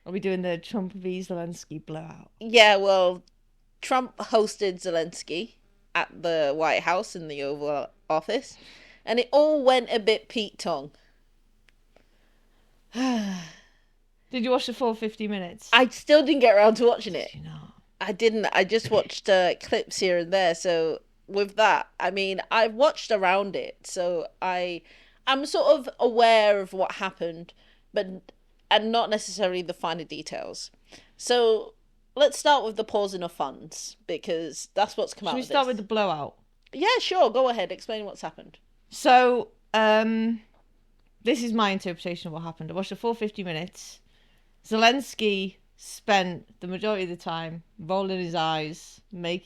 Are we doing the Trump v Zelensky blowout? Yeah, well, Trump hosted Zelensky at the White House in the Oval Office, and it all went a bit Pete Tong. Did you watch the full 50 minutes? I still didn't get around to watching Did it. you not? I didn't. I just watched clips here and there. So with that, I mean, I've watched around it, so I'm sort of aware of what happened, but and not necessarily the finer details. So let's start with the pausing of funds because that's what's come Should out we of start with this. the blowout? Yeah, sure. Go ahead. Explain what's happened. So, this is my interpretation of what happened. I watched the full 50 minutes. Zelensky spent the majority of the time rolling his eyes, I mean,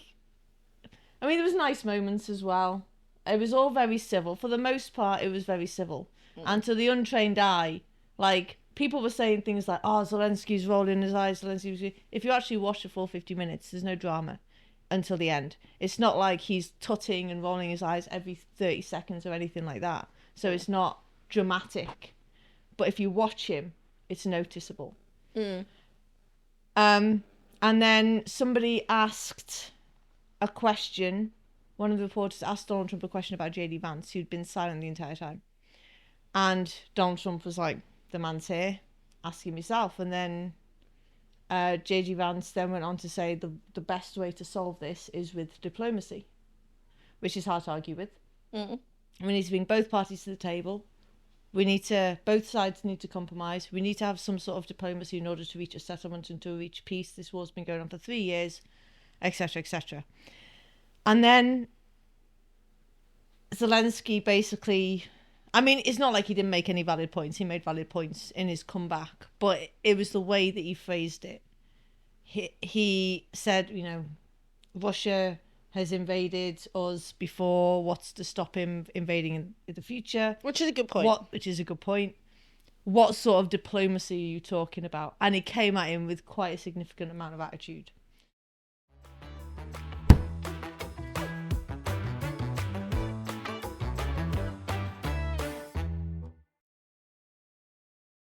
there was nice moments as well. It was all very civil. For the most part, it was very civil. Mm. And to the untrained eye, like, people were saying things like, oh, Zelensky's rolling his eyes, Zelensky's... If you actually watch the full 50 minutes, there's no drama until the end. It's not like he's tutting and rolling his eyes every 30 seconds or anything like that. So it's not dramatic. But if you watch him, it's noticeable. Mm. And then somebody asked a question. One of the reporters asked Donald Trump a question about JD Vance, who'd been silent the entire time. And Donald Trump was like, the man's here, ask him yourself. And then JD Vance then went on to say the best way to solve this is with diplomacy, which is hard to argue with. Mm. We need to bring both parties to the table. Both sides need to compromise. We need to have some sort of diplomacy in order to reach a settlement and to reach peace. This war's been going on for 3 years, etc., etc. And then Zelensky basically, I mean, it's not like he didn't make any valid points. He made valid points in his comeback, but it was the way that he phrased it. He said, Russia has invaded us before. What's to stop him invading in the future? Which is a good point. Which is a good point. What sort of diplomacy are you talking about? And he came at him with quite a significant amount of attitude.